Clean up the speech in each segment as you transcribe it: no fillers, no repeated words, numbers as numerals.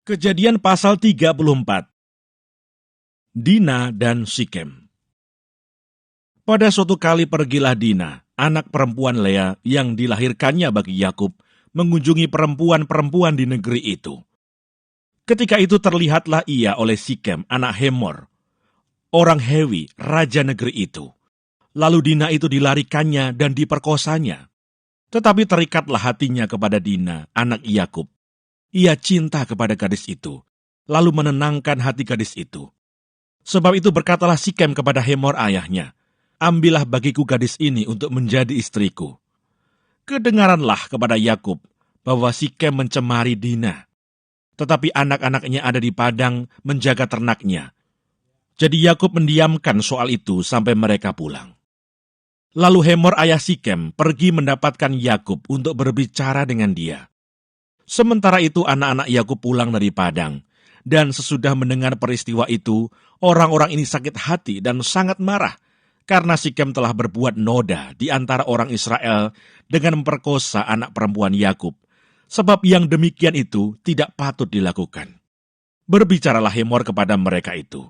Kejadian pasal 34. Dina dan Sikem. Pada suatu kali pergilah Dina, anak perempuan Lea yang dilahirkannya bagi Yakub, mengunjungi perempuan-perempuan di negeri itu. Ketika itu terlihatlah ia oleh Sikem, anak Hemor, orang Hewi, raja negeri itu. Lalu Dina itu dilarikannya dan diperkosanya. Tetapi terikatlah hatinya kepada Dina, anak Yakub. Ia cinta kepada gadis itu, lalu menenangkan hati gadis itu. Sebab itu berkatalah Sikem kepada Hemor ayahnya, "Ambillah bagiku gadis ini untuk menjadi istriku." Kedengaranlah kepada Yakub bahwa Sikem mencemari Dina, tetapi anak-anaknya ada di padang menjaga ternaknya. Jadi Yakub mendiamkan soal itu sampai mereka pulang. Lalu Hemor ayah Sikem pergi mendapatkan Yakub untuk berbicara dengan dia. Sementara itu anak-anak Yakub pulang dari padang, dan sesudah mendengar peristiwa itu, orang-orang ini sakit hati dan sangat marah, karena Sikem telah berbuat noda di antara orang Israel dengan memperkosa anak perempuan Yakub, sebab yang demikian itu tidak patut dilakukan. Berbicaralah Hemor kepada mereka itu,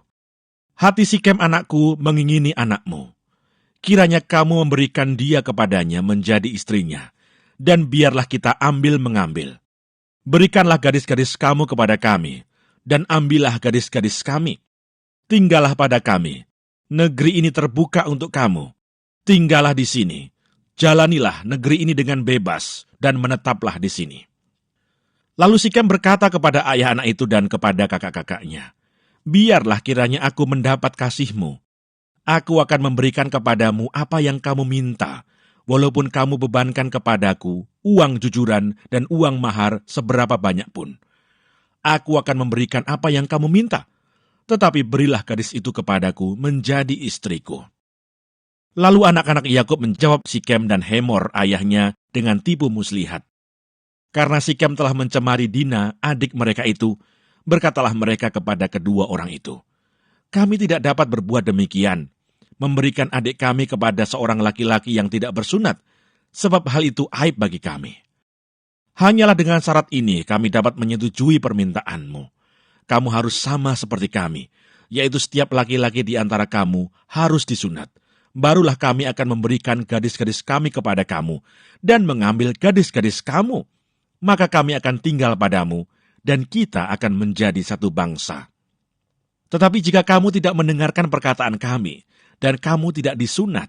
"Hati Sikem anakku mengingini anakmu. Kiranya kamu memberikan dia kepadanya menjadi istrinya, dan biarlah kita ambil-mengambil. Berikanlah gadis-gadis kamu kepada kami, dan ambillah gadis-gadis kami. Tinggallah pada kami. Negeri ini terbuka untuk kamu. Tinggallah di sini. Jalanilah negeri ini dengan bebas, dan menetaplah di sini." Lalu Sikem berkata kepada ayah anak itu dan kepada kakak-kakaknya, "Biarlah kiranya aku mendapat kasihmu. Aku akan memberikan kepadamu apa yang kamu minta, walaupun kamu bebankan kepadaku uang jujuran dan uang mahar seberapa banyak pun. Aku akan memberikan apa yang kamu minta, tetapi berilah gadis itu kepadaku menjadi istriku." Lalu anak-anak Yakub menjawab Sikem dan Hemor ayahnya dengan tipu muslihat. Karena Sikem telah mencemari Dina, adik mereka itu, berkatalah mereka kepada kedua orang itu, "Kami tidak dapat berbuat demikian, memberikan adik kami kepada seorang laki-laki yang tidak bersunat, sebab hal itu aib bagi kami. Hanyalah dengan syarat ini kami dapat menyetujui permintaanmu. Kamu harus sama seperti kami, yaitu setiap laki-laki di antara kamu harus disunat. Barulah kami akan memberikan gadis-gadis kami kepada kamu, dan mengambil gadis-gadis kamu. Maka kami akan tinggal padamu, dan kita akan menjadi satu bangsa. Tetapi jika kamu tidak mendengarkan perkataan kami, dan kamu tidak disunat,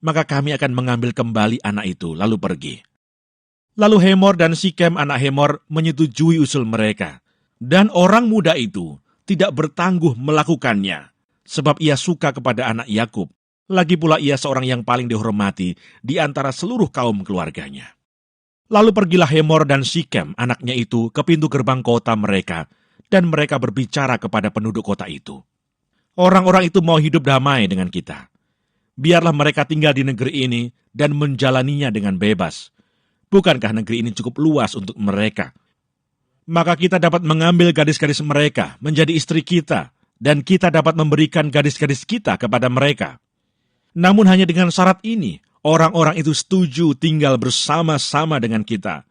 maka kami akan mengambil kembali anak itu, lalu pergi." Lalu Hemor dan Sikem anak Hemor menyetujui usul mereka, dan orang muda itu tidak bertangguh melakukannya, sebab ia suka kepada anak Yakub, lagi pula ia seorang yang paling dihormati di antara seluruh kaum keluarganya. Lalu pergilah Hemor dan Sikem anaknya itu ke pintu gerbang kota mereka, dan mereka berbicara kepada penduduk kota itu, "Orang-orang itu mau hidup damai dengan kita. Biarlah mereka tinggal di negeri ini dan menjalaninya dengan bebas. Bukankah negeri ini cukup luas untuk mereka? Maka kita dapat mengambil gadis-gadis mereka menjadi istri kita, dan kita dapat memberikan gadis-gadis kita kepada mereka. Namun hanya dengan syarat ini, orang-orang itu setuju tinggal bersama-sama dengan kita,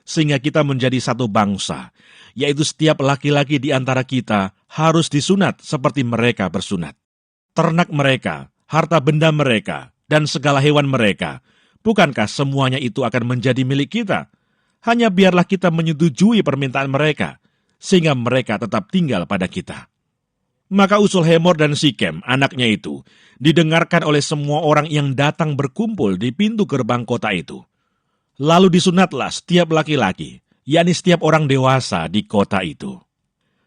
sehingga kita menjadi satu bangsa, yaitu setiap laki-laki di antara kita harus disunat seperti mereka bersunat. Ternak mereka, harta benda mereka, dan segala hewan mereka, bukankah semuanya itu akan menjadi milik kita? Hanya biarlah kita menyetujui permintaan mereka, sehingga mereka tetap tinggal pada kita." Maka usul Hemor dan Sikem, anaknya itu, didengarkan oleh semua orang yang datang berkumpul di pintu gerbang kota itu. Lalu disunatlah setiap laki-laki, yakni setiap orang dewasa di kota itu.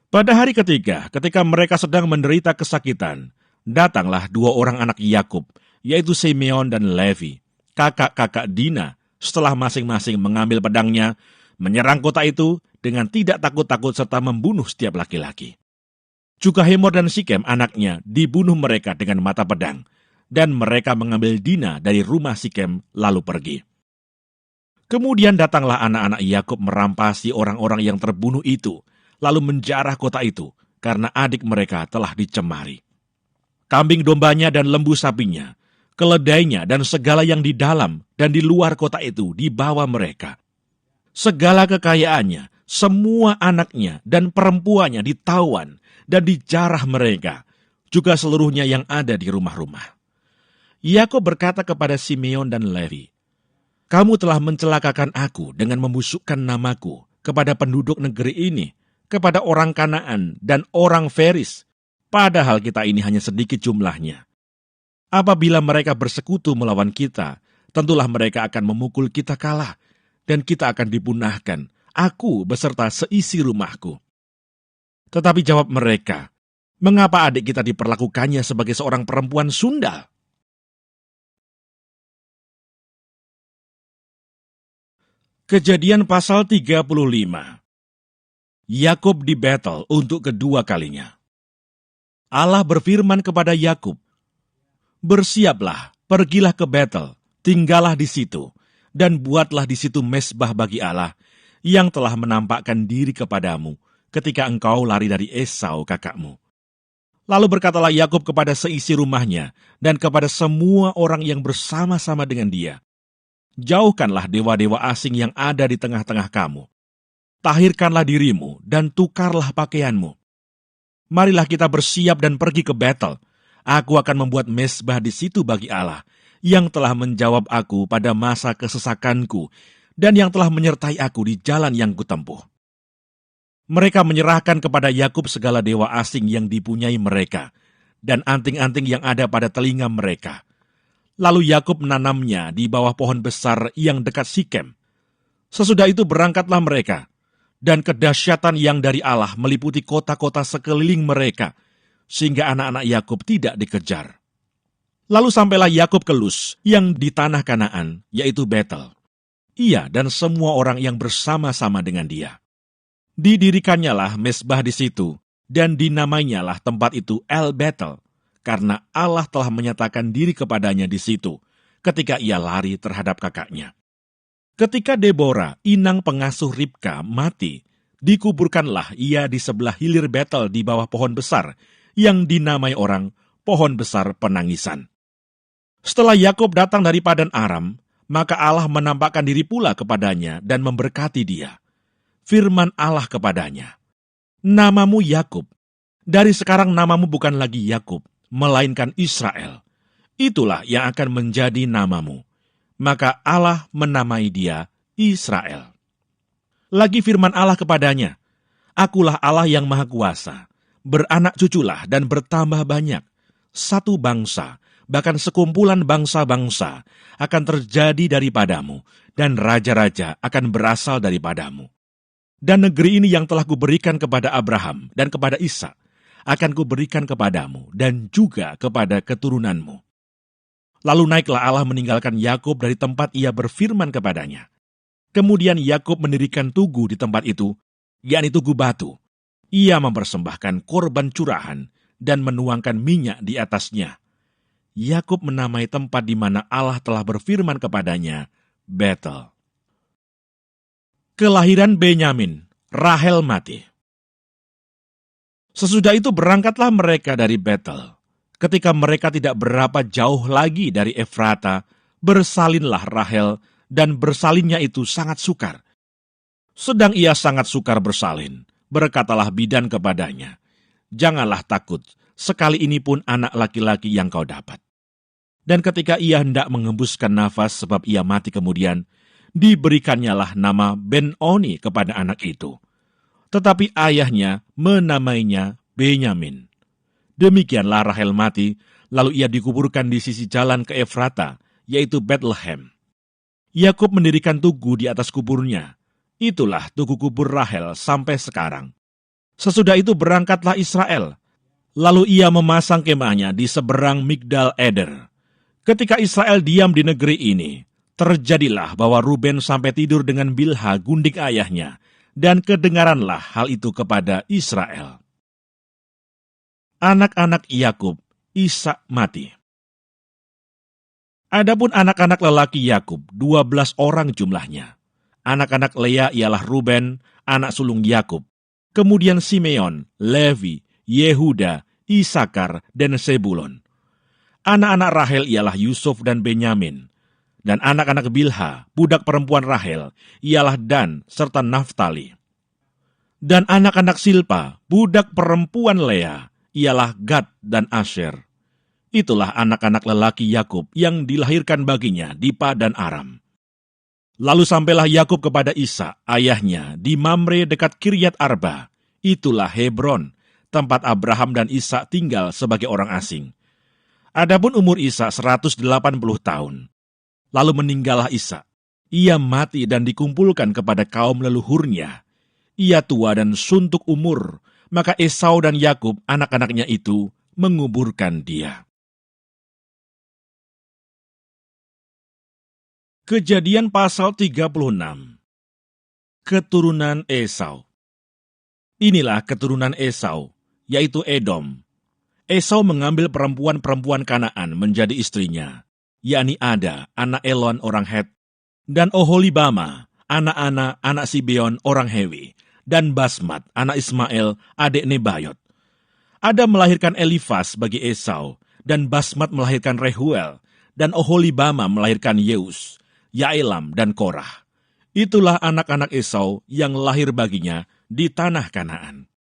Pada hari ketiga, ketika mereka sedang menderita kesakitan, datanglah dua orang anak Yakub, yaitu Simeon dan Levi, kakak-kakak Dina, setelah masing-masing mengambil pedangnya, menyerang kota itu dengan tidak takut-takut serta membunuh setiap laki-laki. Juga Hemor dan Sikem anaknya dibunuh mereka dengan mata pedang, dan mereka mengambil Dina dari rumah Sikem lalu pergi. Kemudian datanglah anak-anak Yakub merampasi orang-orang yang terbunuh itu, lalu menjarah kota itu, karena adik mereka telah dicemari. Kambing dombanya dan lembu sapinya, keledainya dan segala yang di dalam dan di luar kota itu dibawa mereka. Segala kekayaannya semua anaknya dan perempuannya ditawan dan dijarah mereka, juga seluruhnya yang ada di rumah-rumah. Yakub berkata kepada Simeon dan Levi, "Kamu telah mencelakakan aku dengan membusukkan namaku kepada penduduk negeri ini, kepada orang Kanaan dan orang Feris, padahal kita ini hanya sedikit jumlahnya. Apabila mereka bersekutu melawan kita, tentulah mereka akan memukul kita kalah, dan kita akan dipunahkan, aku beserta seisi rumahku." Tetapi jawab mereka, "Mengapa adik kita diperlakukannya sebagai seorang perempuan sundal?" Kejadian pasal 35. Yakub di Betel untuk kedua kalinya. Allah berfirman kepada Yakub, "Bersiaplah, pergilah ke Betel, tinggallah di situ, dan buatlah di situ mezbah bagi Allah, yang telah menampakkan diri kepadamu, ketika engkau lari dari Esau kakakmu." Lalu berkatalah Yakub kepada seisi rumahnya, dan kepada semua orang yang bersama-sama dengan dia, "Jauhkanlah dewa-dewa asing yang ada di tengah-tengah kamu. Tahirkanlah dirimu, dan tukarlah pakaianmu. Marilah kita bersiap dan pergi ke Betel. Aku akan membuat mezbah di situ bagi Allah, yang telah menjawab aku pada masa kesesakanku, dan yang telah menyertai aku di jalan yang kutempuh." Mereka menyerahkan kepada Yakub segala dewa asing yang dipunyai mereka, dan anting-anting yang ada pada telinga mereka. Lalu Yakub menanamnya di bawah pohon besar yang dekat Sikem. Sesudah itu berangkatlah mereka, dan kedahsyatan yang dari Allah meliputi kota-kota sekeliling mereka, sehingga anak-anak Yakub tidak dikejar. Lalu sampailah Yakub ke Luz yang di tanah Kanaan, yaitu Betel. Ia dan semua orang yang bersama-sama dengan dia. Didirikannya mezbah di situ, dan dinamainyalah tempat itu El Betel, karena Allah telah menyatakan diri kepadanya di situ, ketika ia lari terhadap kakaknya. Ketika Deborah, inang pengasuh Ribka, mati, dikuburkanlah ia di sebelah hilir Betel di bawah pohon besar, yang dinamai orang pohon besar penangisan. Setelah Yakub datang dari Padan Aram, maka Allah menampakkan diri pula kepadanya dan memberkati dia. Firman Allah kepadanya, "Namamu Yakub, dari sekarang namamu bukan lagi Yakub, melainkan Israel. Itulah yang akan menjadi namamu." Maka Allah menamai dia Israel. Lagi firman Allah kepadanya, "Akulah Allah yang Maha Kuasa, beranak cuculah dan bertambah banyak. Satu bangsa, bahkan sekumpulan bangsa-bangsa akan terjadi daripadamu, dan raja-raja akan berasal daripadamu. Dan negeri ini yang telah kuberikan kepada Abraham dan kepada Ishak, akan kuberikan kepadamu dan juga kepada keturunanmu." Lalu naiklah Allah meninggalkan Yakub dari tempat ia berfirman kepadanya. Kemudian Yakub mendirikan tugu di tempat itu, yakni tugu batu. Ia mempersembahkan korban curahan dan menuangkan minyak di atasnya. Yakub menamai tempat di mana Allah telah berfirman kepadanya, Betel. Kelahiran Benyamin, Rahel mati. Sesudah itu berangkatlah mereka dari Betel. Ketika mereka tidak berapa jauh lagi dari Efrata, bersalinlah Rahel, dan bersalinnya itu sangat sukar. Sedang ia sangat sukar bersalin, berkatalah bidan kepadanya, "Janganlah takut, sekali ini pun anak laki-laki yang kau dapat." Dan ketika ia hendak mengembuskan nafas sebab ia mati kemudian, diberikannya nama Ben-Oni kepada anak itu. Tetapi ayahnya menamainya Benyamin. Demikianlah Rahel mati, lalu ia dikuburkan di sisi jalan ke Efrata, yaitu Bethlehem. Yakub mendirikan tugu di atas kuburnya. Itulah tugu kubur Rahel sampai sekarang. Sesudah itu berangkatlah Israel. Lalu ia memasang kemahnya di seberang Migdal Eder. Ketika Israel diam di negeri ini, terjadilah bahwa Ruben sampai tidur dengan Bilha gundik ayahnya, dan kedengaranlah hal itu kepada Israel. Anak-anak Yakub, Ishak mati. Adapun anak-anak lelaki Yakub, 12 orang jumlahnya. Anak-anak Lea ialah Ruben, anak sulung Yakub. Kemudian Simeon, Levi, Yehuda, Isakar, dan Sebulon. Anak-anak Rahel ialah Yusuf dan Benyamin. Dan anak-anak Bilha, budak perempuan Rahel, ialah Dan serta Naftali. Dan anak-anak Silpa, budak perempuan Lea, ialah Gad dan Asher. Itulah anak-anak lelaki Yakub yang dilahirkan baginya di Padan Aram. Lalu sampailah Yakub kepada Ishak, ayahnya, di Mamre dekat Kiryat Arba. Itulah Hebron, tempat Abraham dan Ishak tinggal sebagai orang asing. Adapun umur Ishak 180 tahun. Lalu meninggallah Ishak. Ia mati dan dikumpulkan kepada kaum leluhurnya. Ia tua dan suntuk umur, maka Esau dan Yakub, anak-anaknya itu, menguburkan dia. Kejadian pasal 36. Keturunan Esau. Inilah keturunan Esau, yaitu Edom. Esau mengambil perempuan-perempuan Kanaan menjadi istrinya, yakni Ada, anak Elon orang Het, dan Oholibama, anak Sibeon orang Hewi, dan Basmat, anak Ismail, adik Nebayot. Ada melahirkan Elifas bagi Esau, dan Basmat melahirkan Rehuel, dan Oholibama melahirkan Yeus, Yaelam, dan Korah. Itulah anak-anak Esau yang lahir baginya di tanah Kanaan.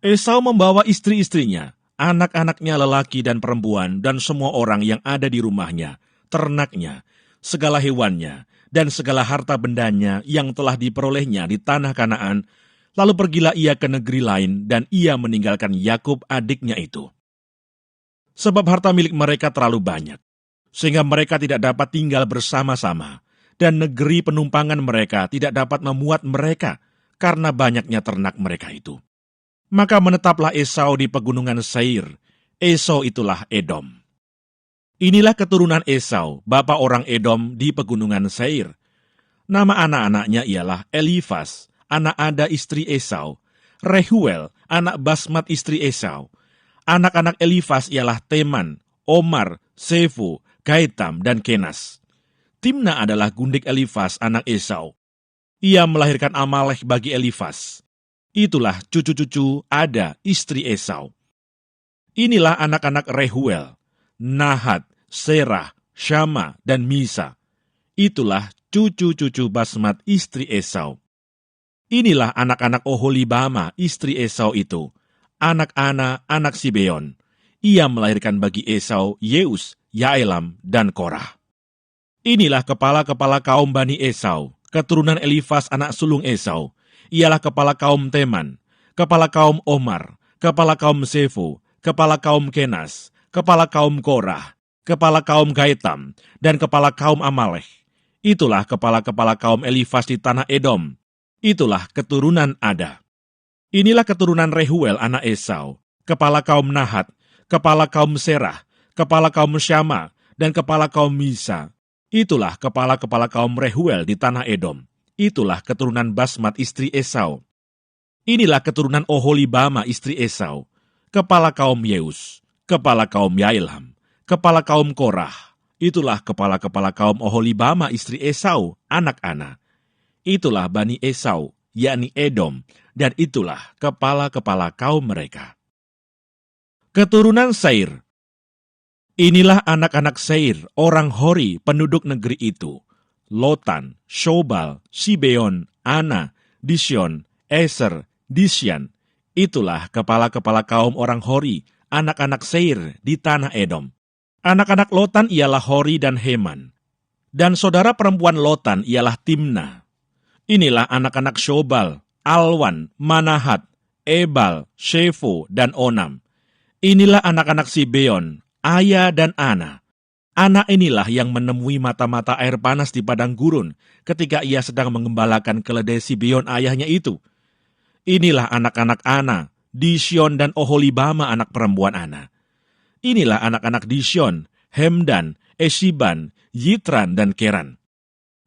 Esau membawa istri-istrinya, anak-anaknya lelaki dan perempuan, dan semua orang yang ada di rumahnya, ternaknya, segala hewannya, dan segala harta bendanya yang telah diperolehnya di tanah Kanaan, lalu pergilah ia ke negeri lain, dan ia meninggalkan Yakub adiknya itu. Sebab harta milik mereka terlalu banyak, sehingga mereka tidak dapat tinggal bersama-sama, dan negeri penumpangan mereka tidak dapat memuat mereka, karena banyaknya ternak mereka itu. Maka menetaplah Esau di pegunungan Seir. Esau itulah Edom. Inilah keturunan Esau, bapa orang Edom di pegunungan Seir. Nama anak-anaknya ialah Elifas, anak Ada istri Esau, Rehuel, anak Basmat istri Esau. Anak-anak Elifas ialah Teman, Omar, Sefu, Gaitam, dan Kenas. Timna adalah gundik Elifas anak Esau. Ia melahirkan Amalek bagi Elifas. Itulah cucu-cucu Ada istri Esau. Inilah anak-anak Rehuel, Nahat, Serah, Syama, dan Misa. Itulah cucu-cucu Basmat istri Esau. Inilah anak-anak Oholibama istri Esau itu, anak Ana, anak Sibeon. Ia melahirkan bagi Esau Yeus, Yaelam, dan Korah. Inilah kepala-kepala kaum Bani Esau, keturunan Elifas anak sulung Esau. Ialah kepala kaum Teman, kepala kaum Omar, kepala kaum Sefu, kepala kaum Kenas, kepala kaum Korah, kepala kaum Gaitam, dan kepala kaum Amalek. Itulah kepala-kepala kaum Elifas di tanah Edom. Itulah keturunan Ada. Inilah keturunan Rehuel anak Esau, kepala kaum Nahat, kepala kaum Serah, kepala kaum Syama, dan kepala kaum Misa. Itulah kepala-kepala kaum Rehuel di tanah Edom. Itulah keturunan Basmat istri Esau. Inilah keturunan Oholibama istri Esau, kepala kaum Yeus, kepala kaum Yaelam, kepala kaum Korah. Itulah kepala-kepala kaum Oholibama istri Esau, anak Ana. Itulah Bani Esau, yakni Edom, dan itulah kepala-kepala kaum mereka. Keturunan Seir. Inilah anak-anak Seir, orang Hori, penduduk negeri itu. Lotan, Shobal, Sibeon, Ana, Disyon, Eser, Disyan. Itulah kepala-kepala kaum orang Hori, anak-anak Seir di tanah Edom. Anak-anak Lotan ialah Hori dan Heman. Dan saudara perempuan Lotan ialah Timna. Inilah anak-anak Shobal, Alwan, Manahat, Ebal, Shefo, dan Onam. Inilah anak-anak Sibeon, Aya dan Ana. Anak inilah yang menemui mata-mata air panas di padang gurun ketika ia sedang mengembalakan keledai Sibeon ayahnya itu. Inilah anak-anak Ana, Disyon dan Oholibama anak perempuan Ana. Inilah anak-anak Disyon, Hemdan, Eshiban, Yitran, dan Keran.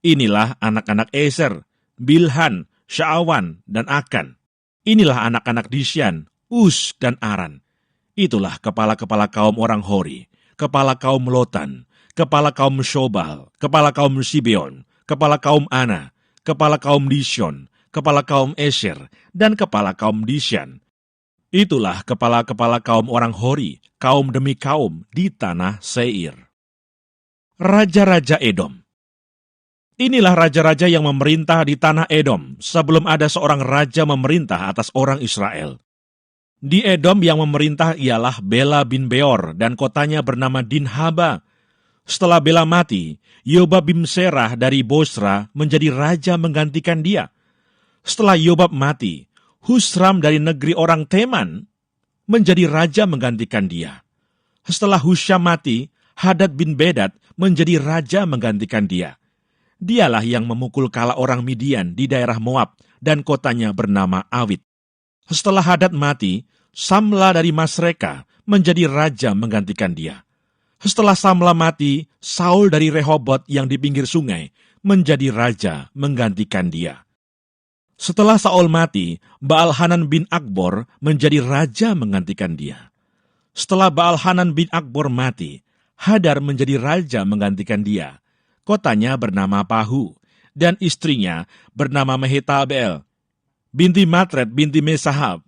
Inilah anak-anak Eser, Bilhan, Sya'awan, dan Akan. Inilah anak-anak Disyan, Us, dan Aran. Itulah kepala-kepala kaum orang Hori, kepala kaum Lotan, kepala kaum Shobal, kepala kaum Sibeon, kepala kaum Ana, kepala kaum Disyon, kepala kaum Esher, dan kepala kaum Disyan. Itulah kepala-kepala kaum orang Hori, kaum demi kaum di tanah Seir. Raja-raja Edom. Inilah raja-raja yang memerintah di tanah Edom sebelum ada seorang raja memerintah atas orang Israel. Di Edom yang memerintah ialah Bela bin Beor dan kotanya bernama Dinhaba. Setelah Bela mati, Yobab bin Serah dari Bosra menjadi raja menggantikan dia. Setelah Yobab mati, Husram dari negeri orang Teman menjadi raja menggantikan dia. Setelah Husyam mati, Hadad bin Bedad menjadi raja menggantikan dia. Dialah yang memukul kala orang Midian di daerah Moab dan kotanya bernama Awit. Setelah Hadad mati, Samla dari Masreka menjadi raja menggantikan dia. Setelah Samla mati, Saul dari Rehobot yang di pinggir sungai menjadi raja menggantikan dia. Setelah Saul mati, Baal-Hanan bin Akbor menjadi raja menggantikan dia. Setelah Baal-Hanan bin Akbor mati, Hadar menjadi raja menggantikan dia. Kotanya bernama Pahu, dan istrinya bernama Mehetabel, binti Matred binti Mesahab.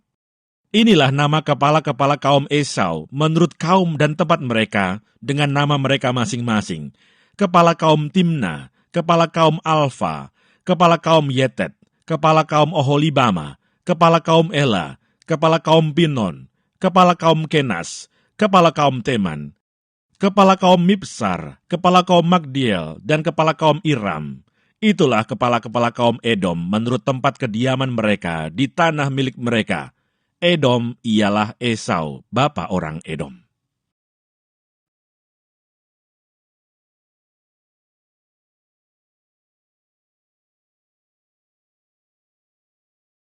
Inilah nama kepala-kepala kaum Esau menurut kaum dan tempat mereka dengan nama mereka masing-masing. Kepala kaum Timna, kepala kaum Alfa, kepala kaum Yetet, kepala kaum Oholibama, kepala kaum Ela, kepala kaum Pinon, kepala kaum Kenas, kepala kaum Teman, kepala kaum Mibsar, kepala kaum Magdiel, dan kepala kaum Iram. Itulah kepala-kepala kaum Edom menurut tempat kediaman mereka di tanah milik mereka. Edom ialah Esau, bapa orang Edom.